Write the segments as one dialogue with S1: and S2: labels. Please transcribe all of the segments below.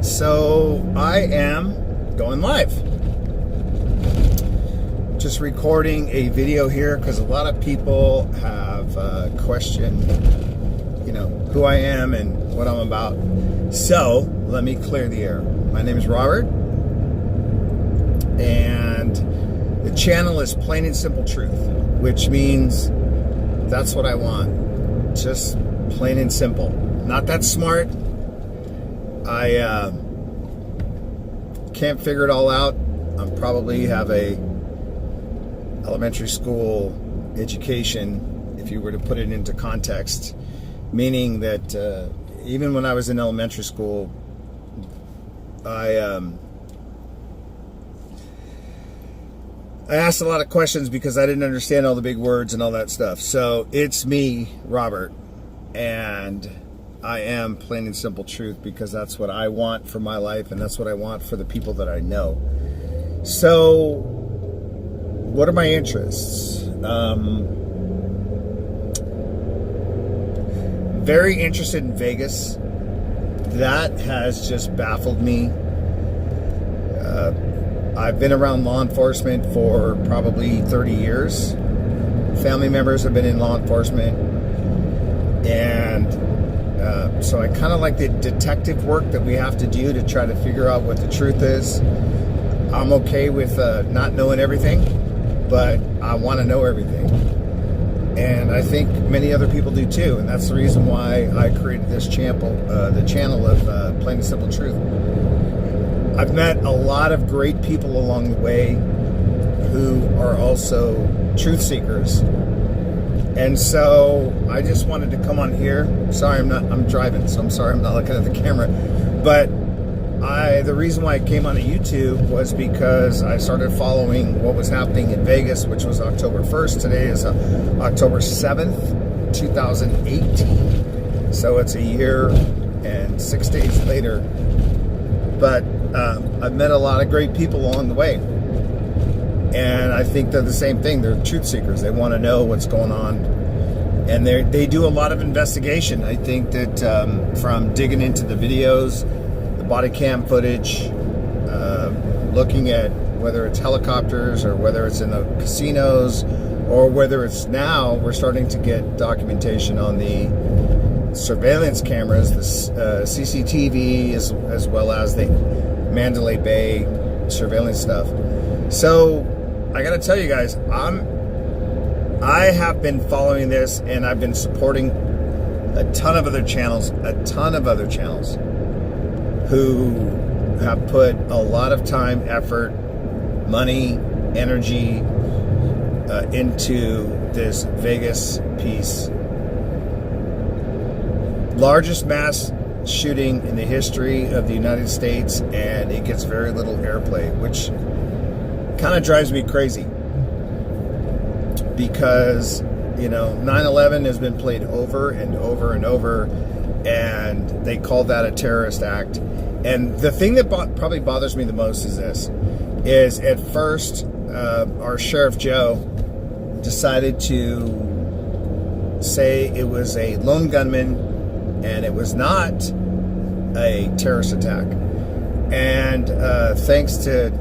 S1: So I am going live. Just recording a video here because a lot of people have questioned, who I am and what I'm about. So let me clear the air. My name is Robert, and the channel is Plain and Simple Truth, which means that's what I want. Just plain and simple. Not that smart. I can't figure it all out. I probably have a elementary school education, if you were to put it into context, meaning that even when I was in elementary school, I asked a lot of questions because I didn't understand all the big words and all that stuff. So it's me, Robert, and I am Plain and Simple Truth because that's what I want for my life and that's what I want for the people that I know. So what are my interests? Very interested in Vegas. That has just baffled me. I've been around law enforcement for probably 30 years. Family members have been in law enforcement. And so I kind of like the detective work that we have to do to try to figure out what the truth is. I'm okay with not knowing everything, but I want to know everything. And I think many other people do too. And that's the reason why I created this channel, the channel of Plain and Simple Truth. I've met a lot of great people along the way who are also truth seekers. And so I just wanted to come on here. Sorry, I'm driving, so I'm sorry I'm not looking at the camera. But the reason why I came on YouTube was because I started following what was happening in Vegas, which was October 1st. Today is October 7th, 2018. So it's a year and 6 days later. But I've met a lot of great people along the way. And I think they're the same thing. They're truth seekers. They want to know what's going on. And they do a lot of investigation. I think that from digging into the videos, the body cam footage, looking at whether it's helicopters or whether it's in the casinos or whether it's now we're starting to get documentation on the surveillance cameras, the CCTV, as well as the Mandalay Bay surveillance stuff. So I got to tell you guys, I have been following this and I've been supporting a ton of other channels who have put a lot of time, effort, money, energy into this Vegas piece. Largest mass shooting in the history of the United States, and it gets very little airplay, which kind of drives me crazy because 9/11 has been played over and over and over, and they call that a terrorist act. And the thing that probably bothers me the most is this: is at first our Sheriff Joe decided to say it was a lone gunman and it was not a terrorist attack. And thanks to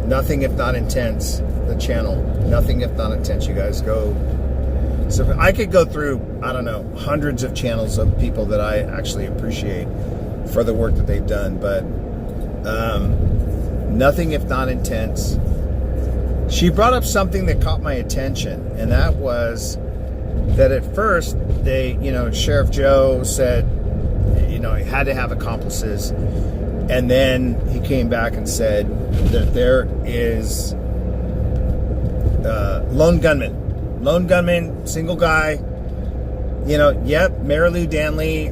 S1: Nothing If Not Intense, the channel, Nothing If Not Intense, you guys go. So I could go through, I don't know, hundreds of channels of people that I actually appreciate for the work that they've done, but Nothing If Not Intense, she brought up something that caught my attention, and that was that at first they, Sheriff Joe said, he had to have accomplices, and then he came back and said that there is lone gunman, single guy. Yep, Marilu Danley,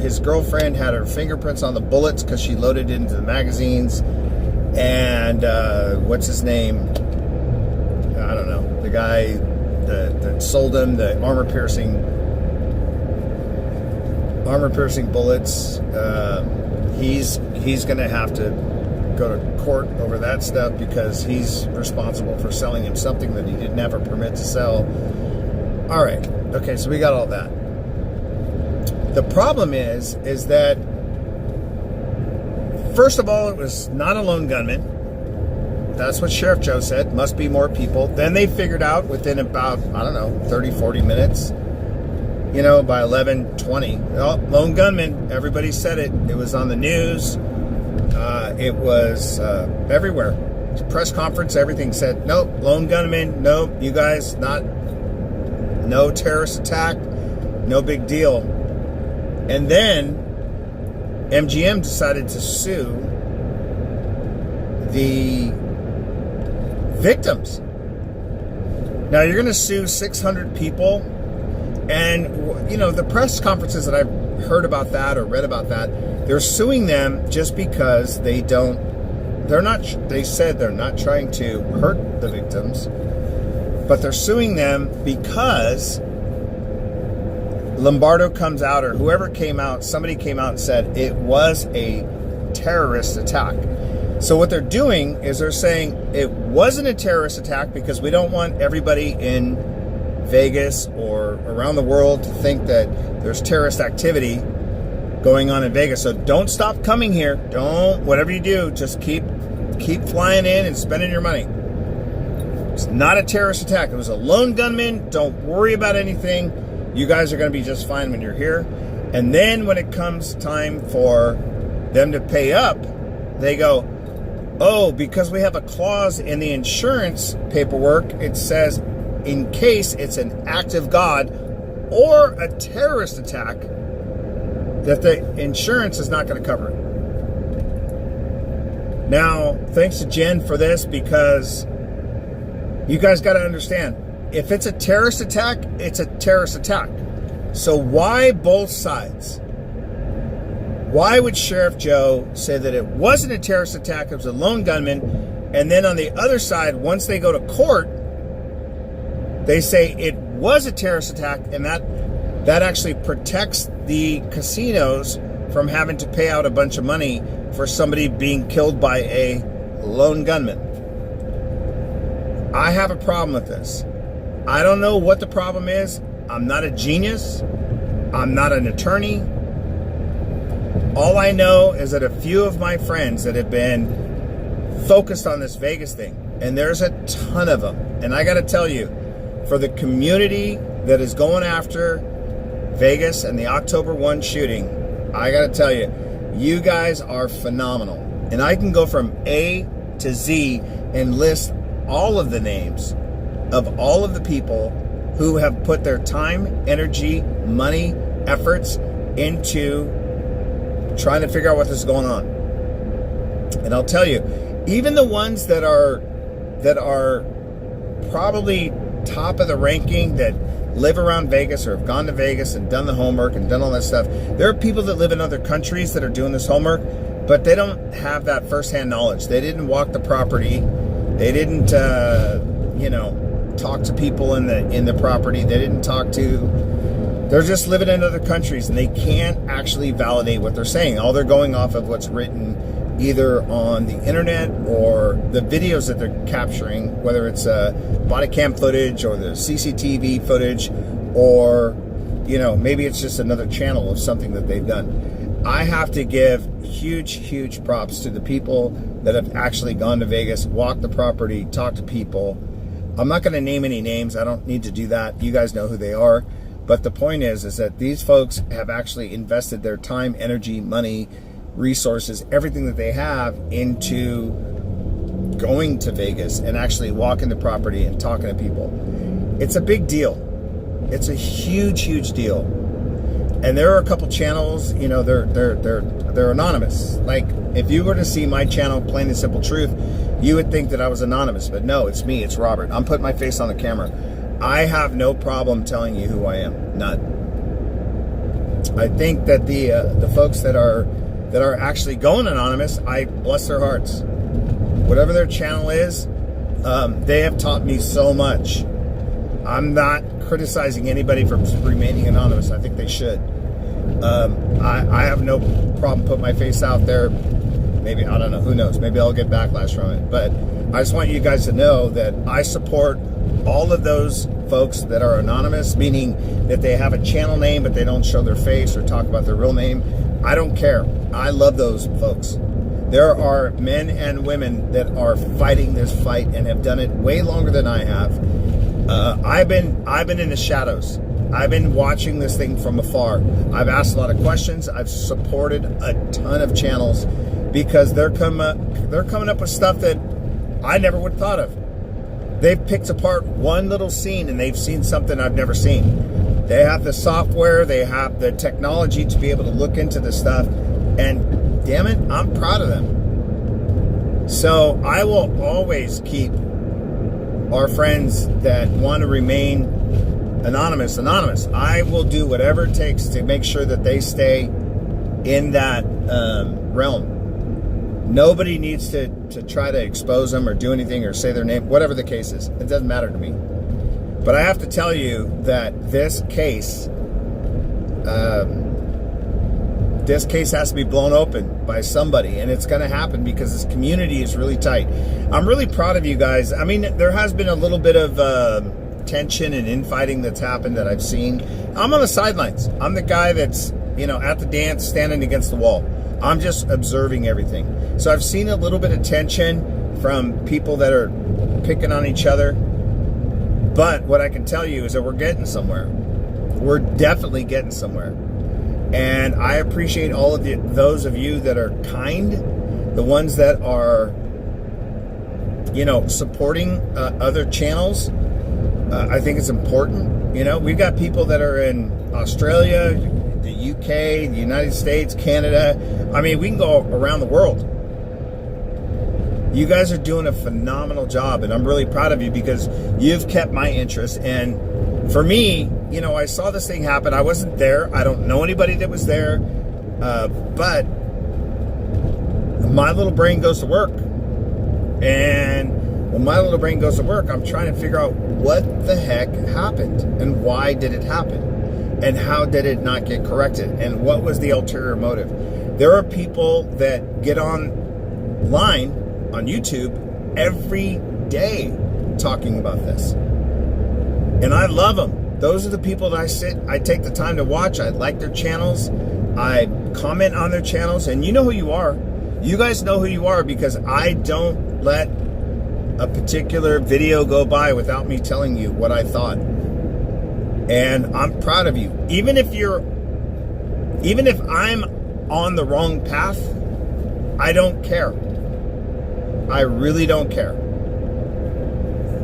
S1: his girlfriend had her fingerprints on the bullets because she loaded it into the magazines. And what's his name? I don't know. The guy that sold him the armor-piercing bullets. He's going to have to go to court over that stuff because he's responsible for selling him something that he didn't have a permit to sell. All right. Okay, so we got all that. The problem is that first of all, it was not a lone gunman. That's what Sheriff Joe said. Must be more people. Then they figured out within about, I don't know, 30, 40 minutes, by 11:20. Oh, lone gunman. Everybody said it. It was on the news. It was everywhere. Press conference, everything said, nope, lone gunman. Nope, you guys, no terrorist attack. No big deal. And then MGM decided to sue the victims. Now you're going to sue 600 people, and the press conferences that I've heard about that or read about that, they're suing them just because they said they're not trying to hurt the victims, but they're suing them because Lombardo comes out, or whoever came out, somebody came out and said it was a terrorist attack. So what they're doing is they're saying it wasn't a terrorist attack because we don't want everybody in Vegas or around the world to think that there's terrorist activity going on in Vegas. So don't stop coming here. Whatever you do, just keep flying in and spending your money. It's not a terrorist attack. It was a lone gunman. Don't worry about anything. You guys are going to be just fine when you're here. And then when it comes time for them to pay up, they go, oh, because we have a clause in the insurance paperwork, it says in case it's an act of God or a terrorist attack, that the insurance is not going to cover it. Now, thanks to Jen for this, because you guys got to understand, if it's a terrorist attack, it's a terrorist attack. So why both sides? Why would Sheriff Joe say that it wasn't a terrorist attack, it was a lone gunman, and then on the other side, once they go to court, they say it was a terrorist attack, and that actually protects the casinos from having to pay out a bunch of money for somebody being killed by a lone gunman? I have a problem with this. I don't know what the problem is. I'm not a genius. I'm not an attorney. All I know is that a few of my friends that have been focused on this Vegas thing, and there's a ton of them, and I got to tell you, for the community that is going after Vegas and the October 1 shooting, I got to tell you, you guys are phenomenal. And I can go from A to Z and list all of the names of all of the people who have put their time, energy, money, efforts into trying to figure out what is going on. And I'll tell you, even the ones that are probably top of the ranking, that live around Vegas or have gone to Vegas and done the homework and done all that stuff, there are people that live in other countries that are doing this homework, but they don't have that firsthand knowledge. They didn't walk the property. They didn't, talk to people in the property. They didn't talk to. They're just living in other countries, and they can't actually validate what they're saying. All they're going off of what's written either on the internet or the videos that they're capturing, whether it's body cam footage or the CCTV footage, or maybe it's just another channel of something that they've done. I have to give huge props to the people that have actually gone to Vegas, walked the property, talked to people. I'm not going to name any names. I don't need to do that. You guys know who they are. But the point is that these folks have actually invested their time, energy, money, resources, everything that they have into going to Vegas and actually walking the property and talking to people. It's a big deal. It's a huge deal. And there are a couple channels, they're anonymous. Like, if you were to see my channel, Plain and Simple Truth, you would think that I was anonymous. But no, it's me, it's Robert. I'm putting my face on the camera. I have no problem telling you who I am. None. I think that the folks that are actually going anonymous, I bless their hearts. Whatever their channel is, they have taught me so much. I'm not criticizing anybody for remaining anonymous. I think they should. I have no problem putting my face out there. Maybe, I don't know, who knows? Maybe I'll get backlash from it. But I just want you guys to know that I support all of those folks that are anonymous, meaning that they have a channel name but they don't show their face or talk about their real name. I don't care. I love those folks. There are men and women that are fighting this fight and have done it way longer than I have. I've been in the shadows. I've been watching this thing from afar. I've asked a lot of questions. I've supported a ton of channels because they're coming up with stuff that I never would have thought of. They've picked apart one little scene and they've seen something I've never seen. They have the software, they have the technology to be able to look into this stuff, and damn it, I'm proud of them. So I will always keep our friends that want to remain anonymous. I will do whatever it takes to make sure that they stay in that realm. Nobody needs to try to expose them or do anything or say their name, whatever the case is. It doesn't matter to me. But I have to tell you that this case has to be blown open by somebody, and it's going to happen because this community is really tight. I'm really proud of you guys. I mean, there has been a little bit of tension and infighting that's happened that I've seen. I'm on the sidelines. I'm the guy that's, at the dance, standing against the wall. I'm just observing everything. So I've seen a little bit of tension from people that are picking on each other. But what I can tell you is that we're getting somewhere. We're definitely getting somewhere. And I appreciate all of those of you that are kind, the ones that are, supporting other channels. I think it's important. We've got people that are in Australia, the UK, the United States, Canada. I mean, we can go around the world. You guys are doing a phenomenal job, and I'm really proud of you because you've kept my interest. And for me, I saw this thing happen. I wasn't there. I don't know anybody that was there. But my little brain goes to work. And when my little brain goes to work, I'm trying to figure out what the heck happened and why did it happen and how did it not get corrected and what was the ulterior motive. There are people that get online on YouTube every day talking about this. And I love them. Those are the people that I take the time to watch. I like their channels. I comment on their channels, and you know who you are. You guys know who you are because I don't let a particular video go by without me telling you what I thought. And I'm proud of you. Even if I'm on the wrong path, I don't care. I really don't care.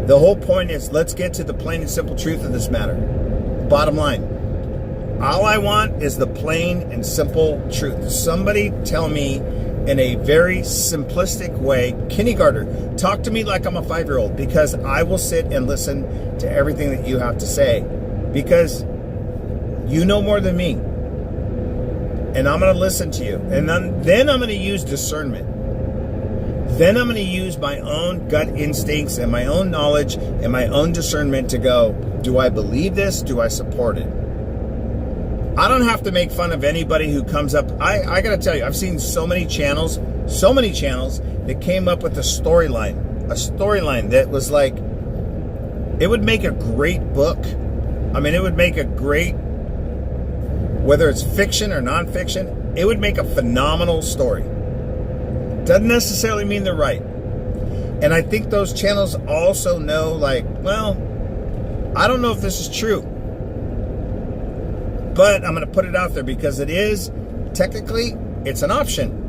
S1: The whole point is, let's get to the plain and simple truth of this matter. Bottom line, all I want is the plain and simple truth. Somebody tell me in a very simplistic way, kindergartner, talk to me like I'm a 5-year-old, because I will sit and listen to everything that you have to say, because you know more than me. And I'm going to listen to you. And then I'm going to use discernment. Then I'm going to use my own gut instincts and my own knowledge and my own discernment to go, do I believe this? Do I support it? I don't have to make fun of anybody who comes up. I got to tell you, I've seen so many channels that came up with a storyline that was like, it would make a great book. I mean, it would make a great, whether it's fiction or nonfiction, it would make a phenomenal story. Doesn't necessarily mean they're right. And I think those channels also know, like, well, I don't know if this is true, but I'm going to put it out there because it is, technically, it's an option.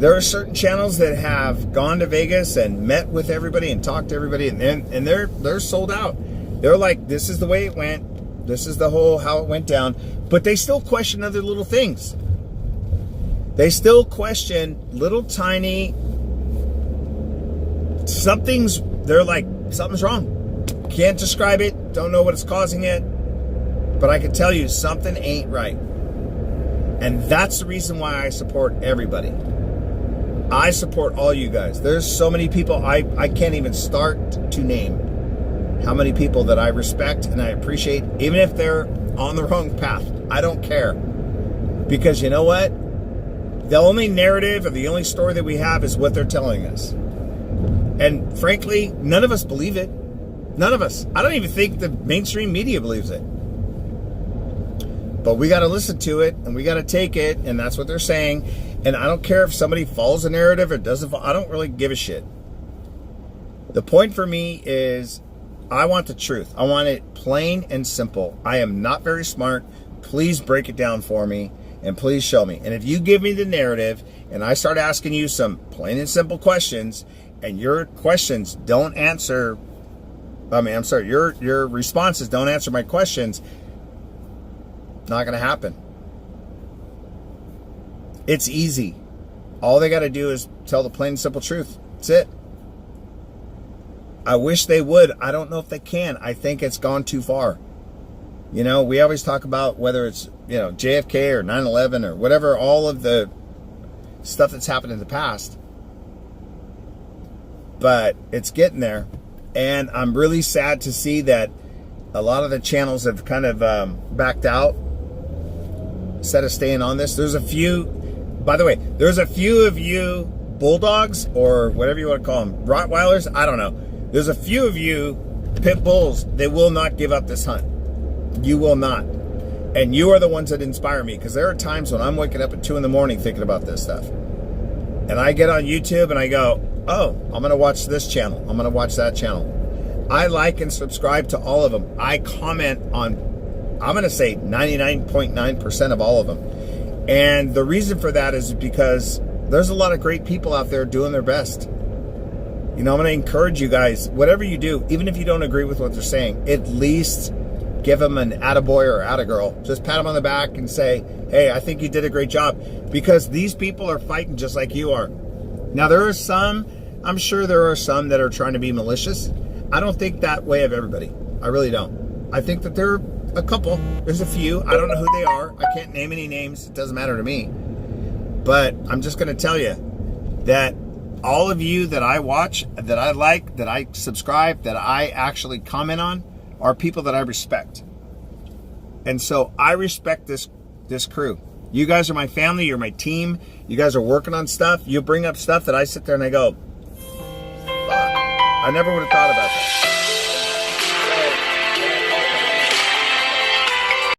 S1: There are certain channels that have gone to Vegas and met with everybody and talked to everybody, and they're sold out. They're like, this is the way it went. This is the whole how it went down. But they still question other little things. They still question little tiny they're like, something's wrong. Can't describe it. Don't know what it's causing it. But I can tell you something ain't right. And that's the reason why I support everybody. I support all you guys. There's so many people I can't even start to name how many people that I respect and I appreciate, even if they're on the wrong path. I don't care. Because you know what? The only narrative or the only story that we have is what they're telling us. And frankly, none of us believe it. None of us. I don't even think the mainstream media believes it. But we got to listen to it and we got to take it, and that's what they're saying. And I don't care if somebody follows the narrative or doesn't. I don't really give a shit. The point for me is I want the truth. I want it plain and simple. I am not very smart. Please break it down for me and please show me. And if you give me the narrative and I start asking you some plain and simple questions and your questions don't answer, your responses don't answer my questions, not going to happen. It's easy. All they got to do is tell the plain and simple truth. That's it. I wish they would. I don't know if they can. I think it's gone too far. You know, we always talk about whether it's, JFK or 9/11 or whatever, all of the stuff that's happened in the past. But it's getting there. And I'm really sad to see that a lot of the channels have kind of backed out instead of staying on this. There's a few, by the way, there's a few of you bulldogs or whatever you want to call them, Rottweilers, I don't know. There's a few of you pit bulls that will not give up this hunt. You will not. And you are the ones that inspire me, because there are times when I'm waking up at 2 a.m. thinking about this stuff. And I get on YouTube and I go, oh, I'm going to watch this channel. I'm going to watch that channel. I like and subscribe to all of them. I comment on, I'm going to say 99.9% of all of them. And the reason for that is because there's a lot of great people out there doing their best. I'm going to encourage you guys, whatever you do, even if you don't agree with what they're saying, at least give them an attaboy or attagirl. Just pat them on the back and say, hey, I think you did a great job. Because these people are fighting just like you are. Now, there are some, I'm sure there are some that are trying to be malicious. I don't think that way of everybody. I really don't. I think that there are a couple. There's a few. I don't know who they are. I can't name any names. It doesn't matter to me. But I'm just going to tell you that all of you that I watch, that I like, that I subscribe, that I actually comment on, are people that I respect. And so I respect this crew. You guys are my family. You're my team. You guys are working on stuff. You bring up stuff that I sit there and I go, fuck, I never would have thought about that.